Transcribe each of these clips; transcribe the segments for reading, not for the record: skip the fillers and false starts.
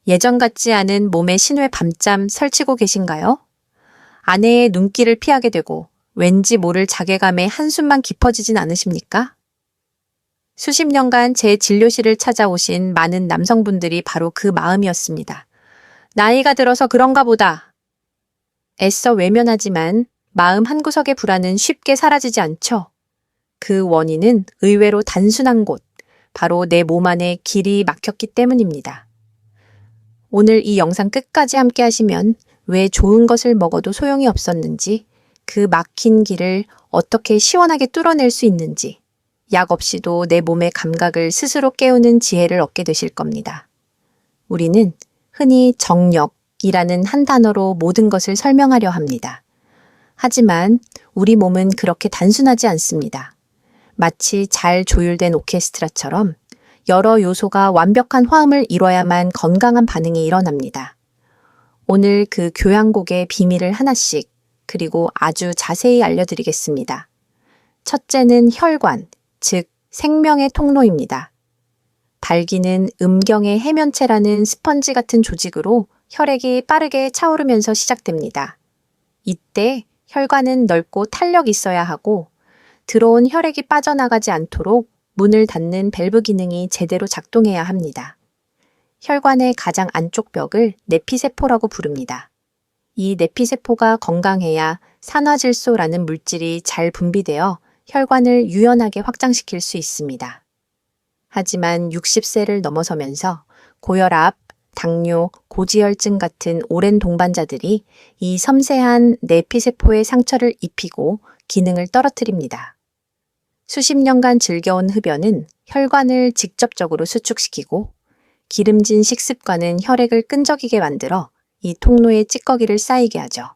예전 같지 않은 몸의 신호에 밤잠 설치고 계신가요? 아내의 눈길을 피하게 되고 왠지 모를 자괴감에 한숨만 깊어지진 않으십니까? 수십 년간 제 진료실을 찾아오신 많은 남성분들이 바로 그 마음이었습니다. 나이가 들어서 그런가 보다. 애써 외면하지만 마음 한구석의 불안은 쉽게 사라지지 않죠. 그 원인은 의외로 단순한 곳, 바로 내 몸 안에 길이 막혔기 때문입니다. 오늘 이 영상 끝까지 함께 하시면 왜 좋은 것을 먹어도 소용이 없었는지, 그 막힌 길을 어떻게 시원하게 뚫어낼 수 있는지, 약 없이도 내 몸의 감각을 스스로 깨우는 지혜를 얻게 되실 겁니다. 우리는 흔히 정력이라는 한 단어로 모든 것을 설명하려 합니다. 하지만 우리 몸은 그렇게 단순하지 않습니다. 마치 잘 조율된 오케스트라처럼 여러 요소가 완벽한 화음을 이뤄야만 건강한 반응이 일어납니다. 오늘 그 교향곡의 비밀을 하나씩 그리고 아주 자세히 알려드리겠습니다. 첫째는 혈관, 즉 생명의 통로입니다. 발기는 음경의 해면체라는 스펀지 같은 조직으로 혈액이 빠르게 차오르면서 시작됩니다. 이때 혈관은 넓고 탄력 있어야 하고 들어온 혈액이 빠져나가지 않도록 문을 닫는 밸브 기능이 제대로 작동해야 합니다. 혈관의 가장 안쪽 벽을 내피세포라고 부릅니다. 이 내피세포가 건강해야 산화질소라는 물질이 잘 분비되어 혈관을 유연하게 확장시킬 수 있습니다. 하지만 60세를 넘어서면서 고혈압, 당뇨, 고지혈증 같은 오랜 동반자들이 이 섬세한 내피세포에 상처를 입히고 기능을 떨어뜨립니다. 수십 년간 즐겨온 흡연은 혈관을 직접적으로 수축시키고 기름진 식습관은 혈액을 끈적이게 만들어 이 통로에 찌꺼기를 쌓이게 하죠.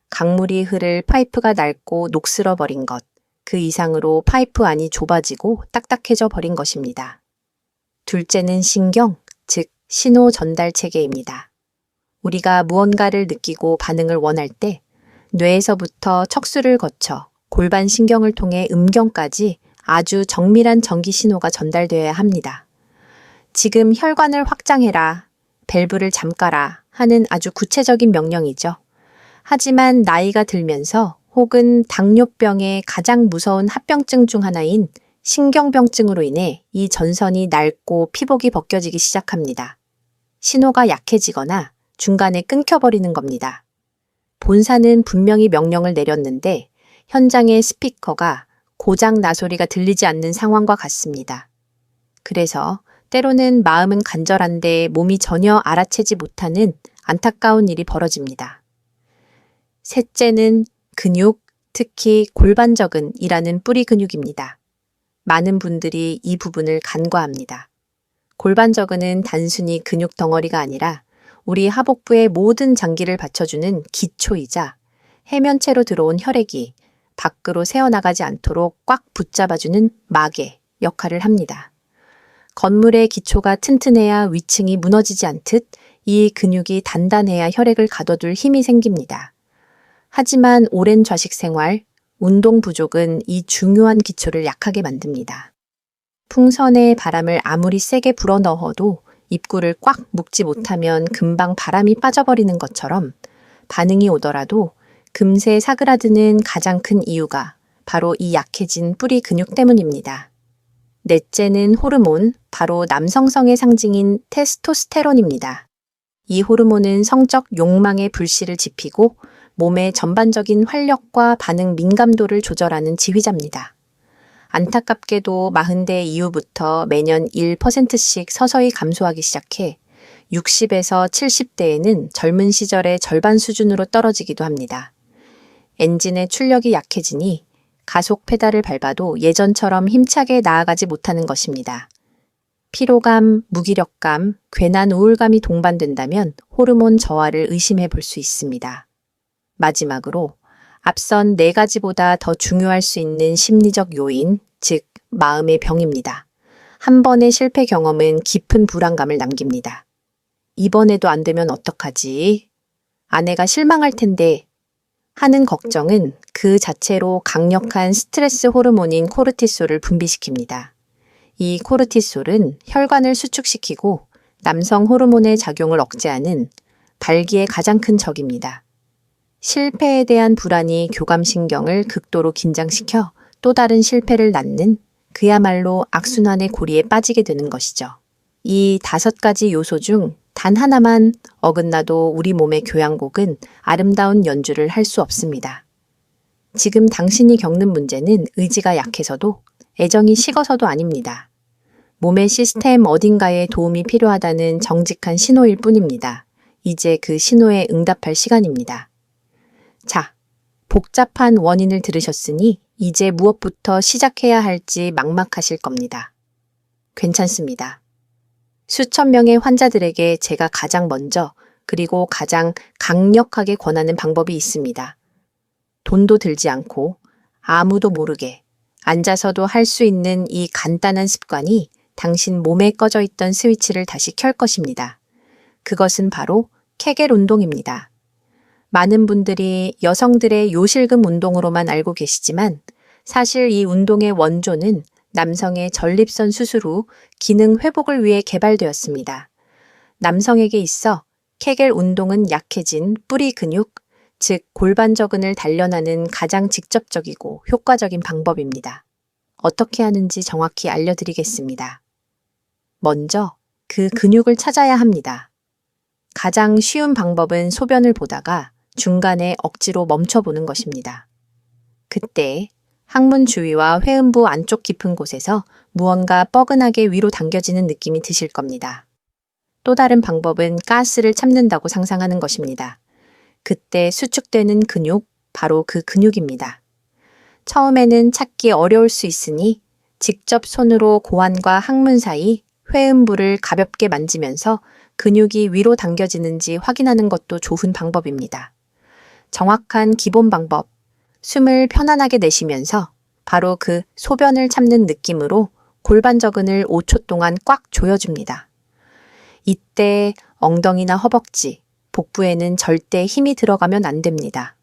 강물이 흐를 파이프가 낡고 녹슬어 버린 것, 그 이상으로 파이프 안이 좁아지고 딱딱해져 버린 것입니다. 둘째는 신경, 즉 신호 전달 체계입니다. 우리가 무언가를 느끼고 반응을 원할 때 뇌에서부터 척수를 거쳐 골반 신경을 통해 음경까지 아주 정밀한 전기 신호가 전달되어야 합니다. 지금 혈관을 확장해라, 밸브를 잠가라 하는 아주 구체적인 명령이죠. 하지만 나이가 들면서 혹은 당뇨병의 가장 무서운 합병증 중 하나인 신경병증으로 인해 이 전선이 낡고 피복이 벗겨지기 시작합니다. 신호가 약해지거나 중간에 끊겨버리는 겁니다. 본사는 분명히 명령을 내렸는데 현장의 스피커가 고장 나소리가 들리지 않는 상황과 같습니다. 그래서 때로는 마음은 간절한데 몸이 전혀 알아채지 못하는 안타까운 일이 벌어집니다. 셋째는 근육, 특히 골반저근이라는 뿌리 근육입니다. 많은 분들이 이 부분을 간과합니다. 골반저근은 단순히 근육 덩어리가 아니라 우리 하복부의 모든 장기를 받쳐주는 기초이자 해면체로 들어온 혈액이 밖으로 새어나가지 않도록 꽉 붙잡아주는 막의 역할을 합니다. 건물의 기초가 튼튼해야 위층이 무너지지 않듯 이 근육이 단단해야 혈액을 가둬둘 힘이 생깁니다. 하지만 오랜 좌식 생활, 운동 부족은 이 중요한 기초를 약하게 만듭니다. 풍선에 바람을 아무리 세게 불어넣어도 입구를 꽉 묶지 못하면 금방 바람이 빠져버리는 것처럼 반응이 오더라도 금세 사그라드는 가장 큰 이유가 바로 이 약해진 뿌리 근육 때문입니다. 넷째는 호르몬, 바로 남성성의 상징인 테스토스테론입니다. 이 호르몬은 성적 욕망의 불씨를 지피고 몸의 전반적인 활력과 반응 민감도를 조절하는 지휘자입니다. 안타깝게도 40대 이후부터 매년 1%씩 서서히 감소하기 시작해 60에서 70대에는 젊은 시절의 절반 수준으로 떨어지기도 합니다. 엔진의 출력이 약해지니 가속 페달을 밟아도 예전처럼 힘차게 나아가지 못하는 것입니다. 피로감, 무기력감, 괜한 우울감이 동반된다면 호르몬 저하를 의심해 볼 수 있습니다. 마지막으로 앞선 4가지보다 더 중요할 수 있는 심리적 요인, 즉 마음의 병입니다. 한 번의 실패 경험은 깊은 불안감을 남깁니다. 이번에도 안 되면 어떡하지? 아내가 실망할 텐데 하는 걱정은 그 자체로 강력한 스트레스 호르몬인 코르티솔을 분비시킵니다. 이 코르티솔은 혈관을 수축시키고 남성 호르몬의 작용을 억제하는 발기의 가장 큰 적입니다. 실패에 대한 불안이 교감신경을 극도로 긴장시켜 또 다른 실패를 낳는 그야말로 악순환의 고리에 빠지게 되는 것이죠. 이 5가지 요소 중 단 하나만 어긋나도 우리 몸의 교향곡은 아름다운 연주를 할 수 없습니다. 지금 당신이 겪는 문제는 의지가 약해서도 애정이 식어서도 아닙니다. 몸의 시스템 어딘가에 도움이 필요하다는 정직한 신호일 뿐입니다. 이제 그 신호에 응답할 시간입니다. 자, 복잡한 원인을 들으셨으니 이제 무엇부터 시작해야 할지 막막하실 겁니다. 괜찮습니다. 수천 명의 환자들에게 제가 가장 먼저 그리고 가장 강력하게 권하는 방법이 있습니다. 돈도 들지 않고 아무도 모르게 앉아서도 할 수 있는 이 간단한 습관이 당신 몸에 꺼져 있던 스위치를 다시 켤 것입니다. 그것은 바로 케겔 운동입니다. 많은 분들이 여성들의 요실금 운동으로만 알고 계시지만 사실 이 운동의 원조는 남성의 전립선 수술 후 기능 회복을 위해 개발되었습니다. 남성에게 있어 케겔 운동은 약해진 뿌리 근육, 즉 골반저근을 단련하는 가장 직접적이고 효과적인 방법입니다. 어떻게 하는지 정확히 알려드리겠습니다. 먼저 그 근육을 찾아야 합니다. 가장 쉬운 방법은 소변을 보다가 중간에 억지로 멈춰보는 것입니다. 그때 항문 주위와 회음부 안쪽 깊은 곳에서 무언가 뻐근하게 위로 당겨지는 느낌이 드실 겁니다. 또 다른 방법은 가스를 참는다고 상상하는 것입니다. 그때 수축되는 근육, 바로 그 근육입니다. 처음에는 찾기 어려울 수 있으니 직접 손으로 고환과 항문 사이 회음부를 가볍게 만지면서 근육이 위로 당겨지는지 확인하는 것도 좋은 방법입니다. 정확한 기본 방법, 숨을 편안하게 내쉬면서 바로 그 소변을 참는 느낌으로 골반저근을 5초 동안 꽉 조여줍니다. 이때 엉덩이나 허벅지, 복부에는 절대 힘이 들어가면 안 됩니다.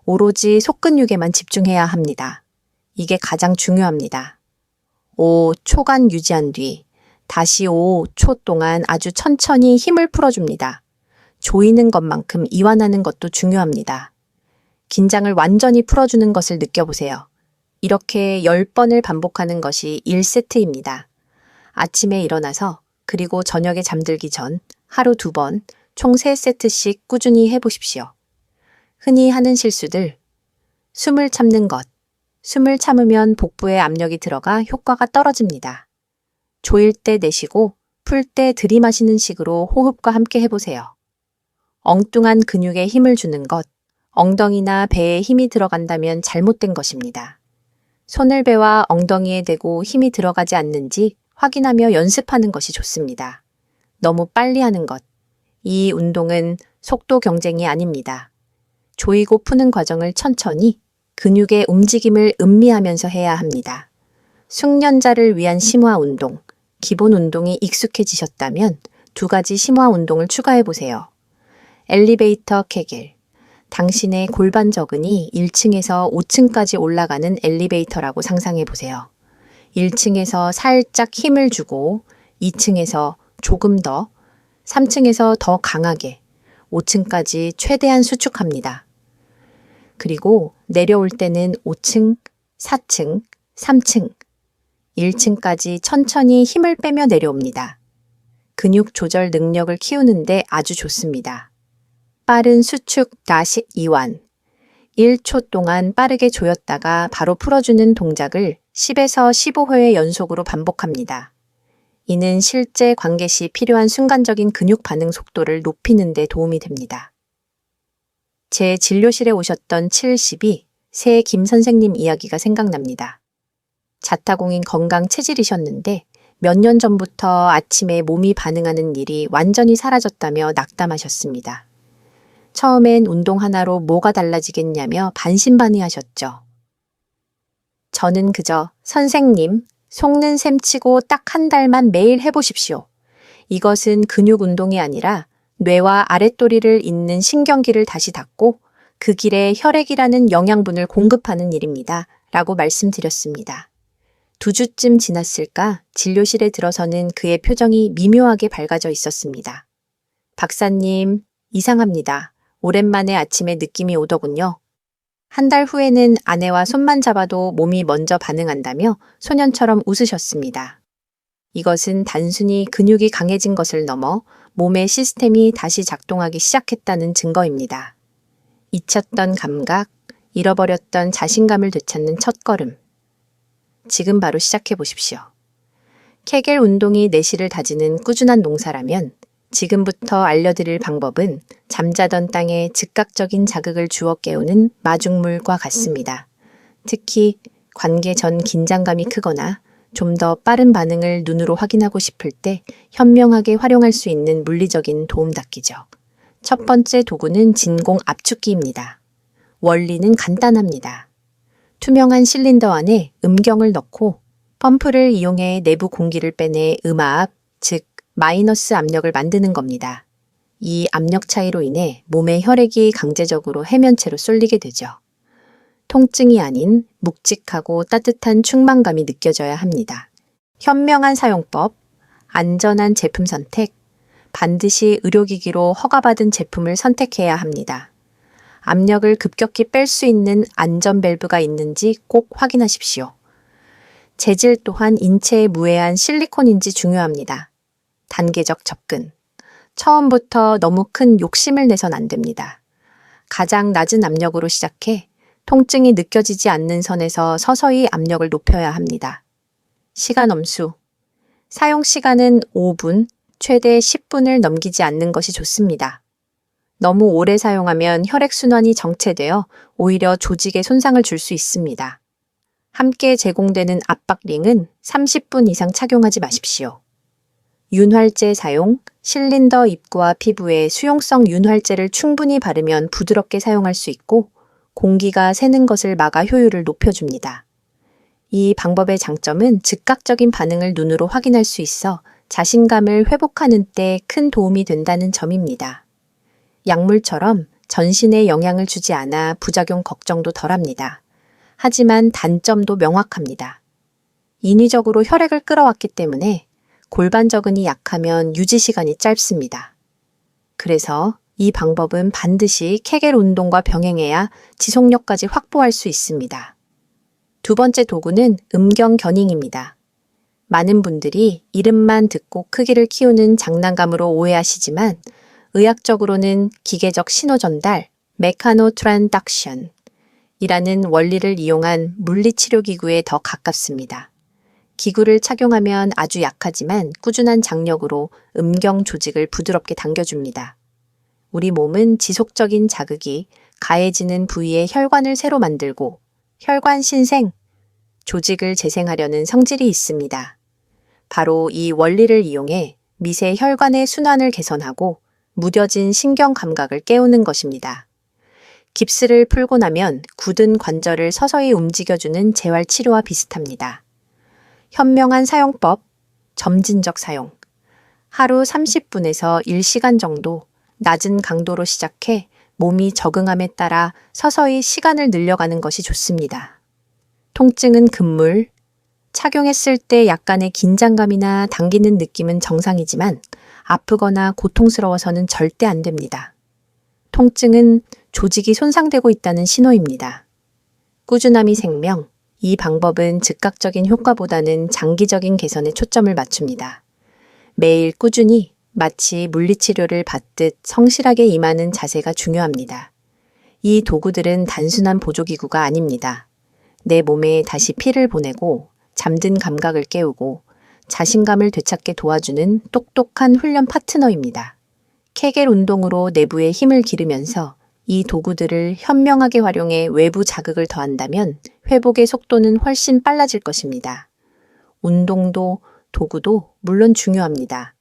오로지 속근육에만 집중해야 합니다. 이게 가장 중요합니다. 5초간 유지한 뒤 다시 5초 동안 아주 천천히 힘을 풀어줍니다. 조이는 것만큼 이완하는 것도 중요합니다. 긴장을 완전히 풀어주는 것을 느껴보세요. 이렇게 10번을 반복하는 것이 1세트입니다. 아침에 일어나서 그리고 저녁에 잠들기 전 하루 2번, 총 3세트씩 꾸준히 해보십시오. 흔히 하는 실수들, 숨을 참는 것. 숨을 참으면 복부에 압력이 들어가 효과가 떨어집니다. 조일 때 내쉬고 풀 때 들이마시는 식으로 호흡과 함께 해보세요. 엉뚱한 근육에 힘을 주는 것, 엉덩이나 배에 힘이 들어간다면 잘못된 것입니다. 손을 배와 엉덩이에 대고 힘이 들어가지 않는지 확인하며 연습하는 것이 좋습니다. 너무 빨리 하는 것. 이 운동은 속도 경쟁이 아닙니다. 조이고 푸는 과정을 천천히 근육의 움직임을 음미하면서 해야 합니다. 숙련자를 위한 심화 운동, 기본 운동이 익숙해지셨다면 2가지 심화 운동을 추가해 보세요. 엘리베이터 케겔. 당신의 골반저근이 1층에서 5층까지 올라가는 엘리베이터라고 상상해 보세요. 1층에서 살짝 힘을 주고 2층에서 조금 더, 3층에서 더 강하게, 5층까지 최대한 수축합니다. 그리고 내려올 때는 5층, 4층, 3층, 1층까지 천천히 힘을 빼며 내려옵니다. 근육 조절 능력을 키우는데 아주 좋습니다. 빠른 수축 다시 이완. 1초 동안 빠르게 조였다가 바로 풀어주는 동작을 10에서 15회 연속으로 반복합니다. 이는 실제 관계 시 필요한 순간적인 근육 반응 속도를 높이는 데 도움이 됩니다. 제 진료실에 오셨던 72, 새 김 선생님 이야기가 생각납니다. 자타공인 건강 체질이셨는데 몇 년 전부터 아침에 몸이 반응하는 일이 완전히 사라졌다며 낙담하셨습니다. 처음엔 운동 하나로 뭐가 달라지겠냐며 반신반의하셨죠. 저는 그저 선생님, 속는 셈 치고 딱 1달만 매일 해보십시오. 이것은 근육 운동이 아니라 뇌와 아랫도리를 잇는 신경기를 다시 닫고 그 길에 혈액이라는 영양분을 공급하는 일입니다. 라고 말씀드렸습니다. 2주쯤 지났을까 진료실에 들어서는 그의 표정이 미묘하게 밝아져 있었습니다. 박사님, 이상합니다. 오랜만에 아침에 느낌이 오더군요. 한 달 후에는 아내와 손만 잡아도 몸이 먼저 반응한다며 소년처럼 웃으셨습니다. 이것은 단순히 근육이 강해진 것을 넘어 몸의 시스템이 다시 작동하기 시작했다는 증거입니다. 잊혔던 감각, 잃어버렸던 자신감을 되찾는 첫걸음. 지금 바로 시작해 보십시오. 케겔 운동이 내실을 다지는 꾸준한 농사라면 지금부터 알려드릴 방법은 잠자던 땅에 즉각적인 자극을 주어 깨우는 마중물과 같습니다. 특히 관계 전 긴장감이 크거나 좀 더 빠른 반응을 눈으로 확인하고 싶을 때 현명하게 활용할 수 있는 물리적인 도움닫기죠. 첫 번째 도구는 진공 압축기입니다. 원리는 간단합니다. 투명한 실린더 안에 음경을 넣고 펌프를 이용해 내부 공기를 빼내 음압, 즉 마이너스 압력을 만드는 겁니다. 이 압력 차이로 인해 몸의 혈액이 강제적으로 해면체로 쏠리게 되죠. 통증이 아닌 묵직하고 따뜻한 충만감이 느껴져야 합니다. 현명한 사용법, 안전한 제품 선택, 반드시 의료기기로 허가받은 제품을 선택해야 합니다. 압력을 급격히 뺄 수 있는 안전 밸브가 있는지 꼭 확인하십시오. 재질 또한 인체에 무해한 실리콘인지 중요합니다. 단계적 접근. 처음부터 너무 큰 욕심을 내선 안 됩니다. 가장 낮은 압력으로 시작해 통증이 느껴지지 않는 선에서 서서히 압력을 높여야 합니다. 시간 엄수. 사용 시간은 5분, 최대 10분을 넘기지 않는 것이 좋습니다. 너무 오래 사용하면 혈액순환이 정체되어 오히려 조직에 손상을 줄 수 있습니다. 함께 제공되는 압박링은 30분 이상 착용하지 마십시오. 윤활제 사용, 실린더 입구와 피부에 수용성 윤활제를 충분히 바르면 부드럽게 사용할 수 있고 공기가 새는 것을 막아 효율을 높여줍니다. 이 방법의 장점은 즉각적인 반응을 눈으로 확인할 수 있어 자신감을 회복하는 데 큰 도움이 된다는 점입니다. 약물처럼 전신에 영향을 주지 않아 부작용 걱정도 덜합니다. 하지만 단점도 명확합니다. 인위적으로 혈액을 끌어왔기 때문에 골반 저근이 약하면 유지 시간이 짧습니다. 그래서 이 방법은 반드시 케겔 운동과 병행해야 지속력까지 확보할 수 있습니다. 두 번째 도구는 음경 겨닝입니다. 많은 분들이 이름만 듣고 크기를 키우는 장난감으로 오해하시지만 의학적으로는 기계적 신호 전달, 메카노 트랜덕션 이라는 원리를 이용한 물리치료기구에 더 가깝습니다. 기구를 착용하면 아주 약하지만 꾸준한 장력으로 음경 조직을 부드럽게 당겨줍니다. 우리 몸은 지속적인 자극이 가해지는 부위에 혈관을 새로 만들고 혈관 신생, 조직을 재생하려는 성질이 있습니다. 바로 이 원리를 이용해 미세 혈관의 순환을 개선하고 무뎌진 신경 감각을 깨우는 것입니다. 깁스를 풀고 나면 굳은 관절을 서서히 움직여주는 재활치료와 비슷합니다. 현명한 사용법, 점진적 사용. 하루 30분에서 1시간 정도 낮은 강도로 시작해 몸이 적응함에 따라 서서히 시간을 늘려가는 것이 좋습니다. 통증은 금물. 착용했을 때 약간의 긴장감이나 당기는 느낌은 정상이지만 아프거나 고통스러워서는 절대 안 됩니다. 통증은 조직이 손상되고 있다는 신호입니다. 꾸준함이 생명. 이 방법은 즉각적인 효과보다는 장기적인 개선에 초점을 맞춥니다. 매일 꾸준히 마치 물리치료를 받듯 성실하게 임하는 자세가 중요합니다. 이 도구들은 단순한 보조기구가 아닙니다. 내 몸에 다시 피를 보내고 잠든 감각을 깨우고 자신감을 되찾게 도와주는 똑똑한 훈련 파트너입니다. 케겔 운동으로 내부에 힘을 기르면서 이 도구들을 현명하게 활용해 외부 자극을 더한다면 회복의 속도는 훨씬 빨라질 것입니다. 운동도 도구도 물론 중요합니다.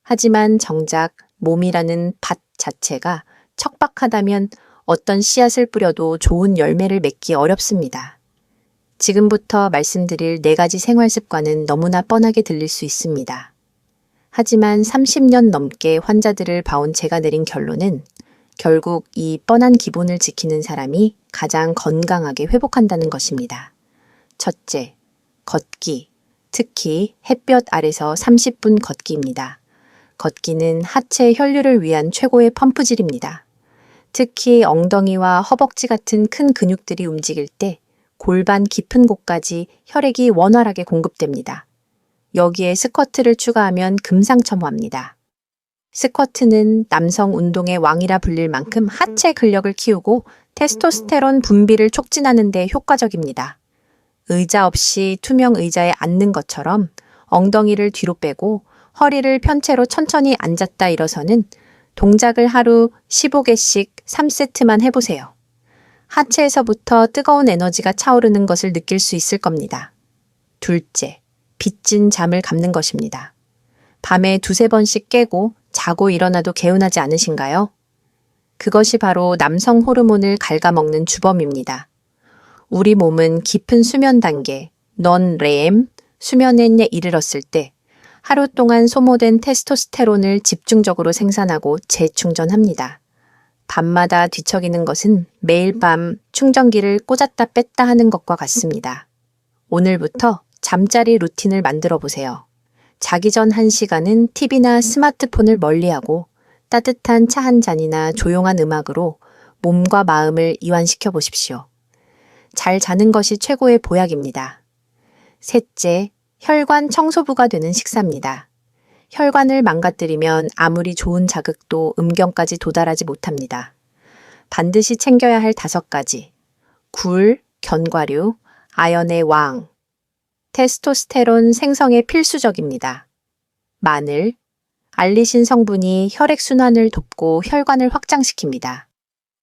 하지만 정작 몸이라는 밭 자체가 척박하다면 어떤 씨앗을 뿌려도 좋은 열매를 맺기 어렵습니다. 지금부터 말씀드릴 4가지 생활 습관은 너무나 뻔하게 들릴 수 있습니다. 하지만 30년 넘게 환자들을 봐온 제가 내린 결론은 결국 이 뻔한 기본을 지키는 사람이 가장 건강하게 회복한다는 것입니다. 첫째, 걷기, 특히 햇볕 아래서 30분 걷기입니다. 걷기는 하체 혈류를 위한 최고의 펌프질입니다. 특히 엉덩이와 허벅지 같은 큰 근육들이 움직일 때 골반 깊은 곳까지 혈액이 원활하게 공급됩니다. 여기에 스쿼트를 추가하면 금상첨화입니다. 스쿼트는 남성 운동의 왕이라 불릴 만큼 하체 근력을 키우고 테스토스테론 분비를 촉진하는 데 효과적입니다. 의자 없이 투명 의자에 앉는 것처럼 엉덩이를 뒤로 빼고 허리를 편 채로 천천히 앉았다 일어서는 동작을 하루 15개씩 3세트만 해보세요. 하체에서부터 뜨거운 에너지가 차오르는 것을 느낄 수 있을 겁니다. 둘째, 빚진 잠을 감는 것입니다. 밤에 2~3번씩 깨고 자고 일어나도 개운하지 않으신가요? 그것이 바로 남성 호르몬을 갉아먹는 주범입니다. 우리 몸은 깊은 수면 단계, non-REM, 수면에 이르렀을 때 하루 동안 소모된 테스토스테론을 집중적으로 생산하고 재충전합니다. 밤마다 뒤척이는 것은 매일 밤 충전기를 꽂았다 뺐다 하는 것과 같습니다. 오늘부터 잠자리 루틴을 만들어 보세요. 자기 전 1시간은 TV나 스마트폰을 멀리하고 따뜻한 차 한 잔이나 조용한 음악으로 몸과 마음을 이완시켜 보십시오. 잘 자는 것이 최고의 보약입니다. 셋째, 혈관 청소부가 되는 식사입니다. 혈관을 망가뜨리면 아무리 좋은 자극도 음경까지 도달하지 못합니다. 반드시 챙겨야 할 5가지. 굴, 견과류, 아연의 왕, 테스토스테론 생성에 필수적입니다. 마늘, 알리신 성분이 혈액순환을 돕고 혈관을 확장시킵니다.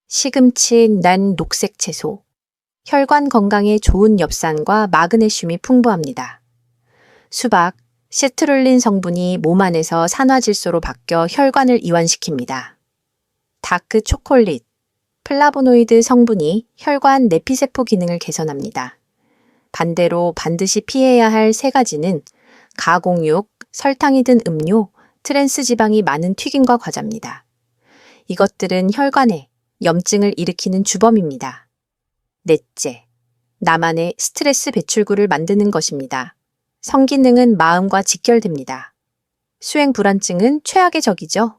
시금치, 난 녹색 채소, 혈관 건강에 좋은 엽산과 마그네슘이 풍부합니다. 수박, 시트룰린 성분이 몸 안에서 산화질소로 바뀌어 혈관을 이완시킵니다. 다크 초콜릿, 플라보노이드 성분이 혈관 내피세포 기능을 개선합니다. 반대로 반드시 피해야 할 3가지는 가공육, 설탕이 든 음료, 트랜스 지방이 많은 튀김과 과자입니다. 이것들은 혈관에 염증을 일으키는 주범입니다. 넷째, 나만의 스트레스 배출구를 만드는 것입니다. 성기능은 마음과 직결됩니다. 수행 불안증은 최악의 적이죠.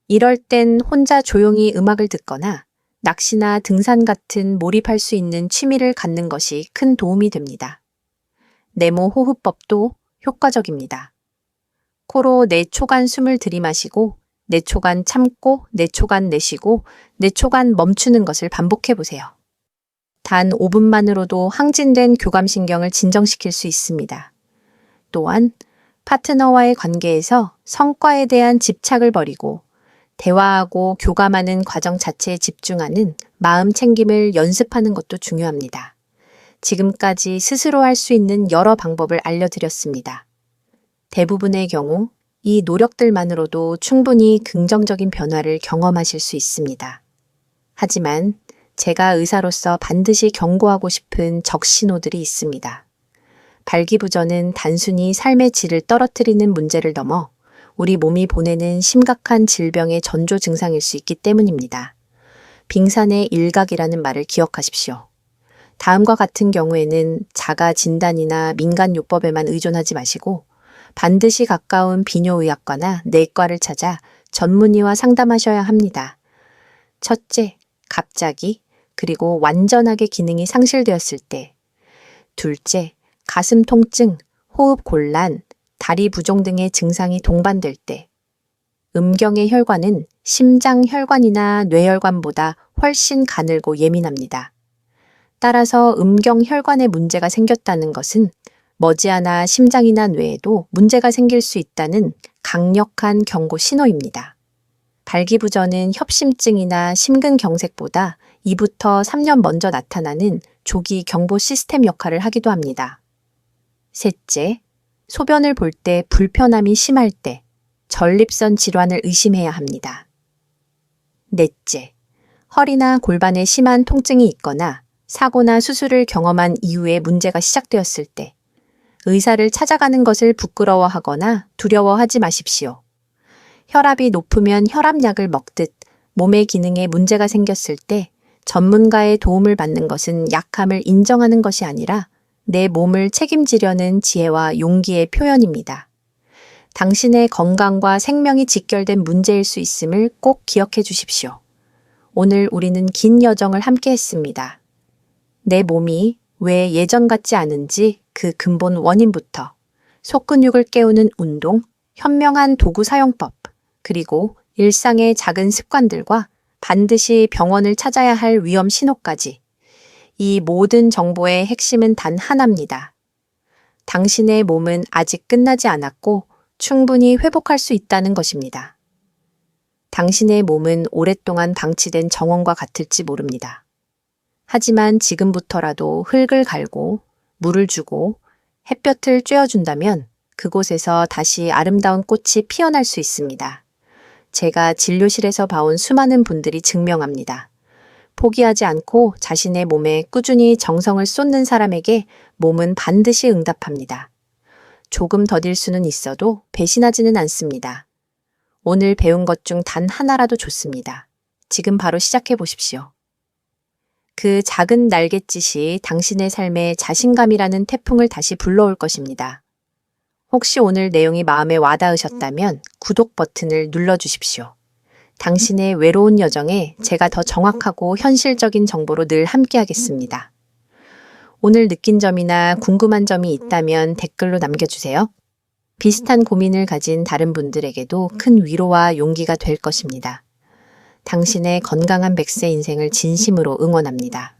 이럴 땐 혼자 조용히 음악을 듣거나 낚시나 등산 같은 몰입할 수 있는 취미를 갖는 것이 큰 도움이 됩니다. 네모 호흡법도 효과적입니다. 코로 4초간 숨을 들이마시고 4초간 참고 4초간 내쉬고 4초간 멈추는 것을 반복해 보세요. 단 5분만으로도 항진된 교감신경을 진정시킬 수 있습니다. 또한 파트너와의 관계에서 성과에 대한 집착을 버리고 대화하고 교감하는 과정 자체에 집중하는 마음 챙김을 연습하는 것도 중요합니다. 지금까지 스스로 할 수 있는 여러 방법을 알려드렸습니다. 대부분의 경우 이 노력들만으로도 충분히 긍정적인 변화를 경험하실 수 있습니다. 하지만 제가 의사로서 반드시 경고하고 싶은 적신호들이 있습니다. 발기부전은 단순히 삶의 질을 떨어뜨리는 문제를 넘어 우리 몸이 보내는 심각한 질병의 전조 증상일 수 있기 때문입니다. 빙산의 일각이라는 말을 기억하십시오. 다음과 같은 경우에는 자가 진단이나 민간요법에만 의존하지 마시고 반드시 가까운 비뇨의학과나 내과를 찾아 전문의와 상담하셔야 합니다. 첫째, 갑자기 그리고 완전하게 기능이 상실되었을 때. 둘째, 가슴 통증, 호흡 곤란, 다리 부종 등의 증상이 동반될 때. 음경의 혈관은 심장 혈관이나 뇌혈관보다 훨씬 가늘고 예민합니다. 따라서 음경 혈관에 문제가 생겼다는 것은 머지않아 심장이나 뇌에도 문제가 생길 수 있다는 강력한 경고 신호입니다. 발기부전은 협심증이나 심근경색보다 2부터 3년 먼저 나타나는 조기 경보 시스템 역할을 하기도 합니다. 셋째, 소변을 볼 때 불편함이 심할 때 전립선 질환을 의심해야 합니다. 넷째, 허리나 골반에 심한 통증이 있거나 사고나 수술을 경험한 이후에 문제가 시작되었을 때 의사를 찾아가는 것을 부끄러워하거나 두려워하지 마십시오. 혈압이 높으면 혈압약을 먹듯 몸의 기능에 문제가 생겼을 때 전문가의 도움을 받는 것은 약함을 인정하는 것이 아니라 내 몸을 책임지려는 지혜와 용기의 표현입니다. 당신의 건강과 생명이 직결된 문제일 수 있음을 꼭 기억해 주십시오. 오늘 우리는 긴 여정을 함께 했습니다. 내 몸이 왜 예전 같지 않은지 그 근본 원인부터 속근육을 깨우는 운동, 현명한 도구 사용법, 그리고 일상의 작은 습관들과 반드시 병원을 찾아야 할 위험 신호까지 이 모든 정보의 핵심은 단 하나입니다. 당신의 몸은 아직 끝나지 않았고 충분히 회복할 수 있다는 것입니다. 당신의 몸은 오랫동안 방치된 정원과 같을지 모릅니다. 하지만 지금부터라도 흙을 갈고 물을 주고 햇볕을 쬐어준다면 그곳에서 다시 아름다운 꽃이 피어날 수 있습니다. 제가 진료실에서 봐온 수많은 분들이 증명합니다. 포기하지 않고 자신의 몸에 꾸준히 정성을 쏟는 사람에게 몸은 반드시 응답합니다. 조금 더딜 수는 있어도 배신하지는 않습니다. 오늘 배운 것 중 단 하나라도 좋습니다. 지금 바로 시작해 보십시오. 그 작은 날갯짓이 당신의 삶에 자신감이라는 태풍을 다시 불러올 것입니다. 혹시 오늘 내용이 마음에 와닿으셨다면 구독 버튼을 눌러주십시오. 당신의 외로운 여정에 제가 더 정확하고 현실적인 정보로 늘 함께하겠습니다. 오늘 느낀 점이나 궁금한 점이 있다면 댓글로 남겨주세요. 비슷한 고민을 가진 다른 분들에게도 큰 위로와 용기가 될 것입니다. 당신의 건강한 100세 인생을 진심으로 응원합니다.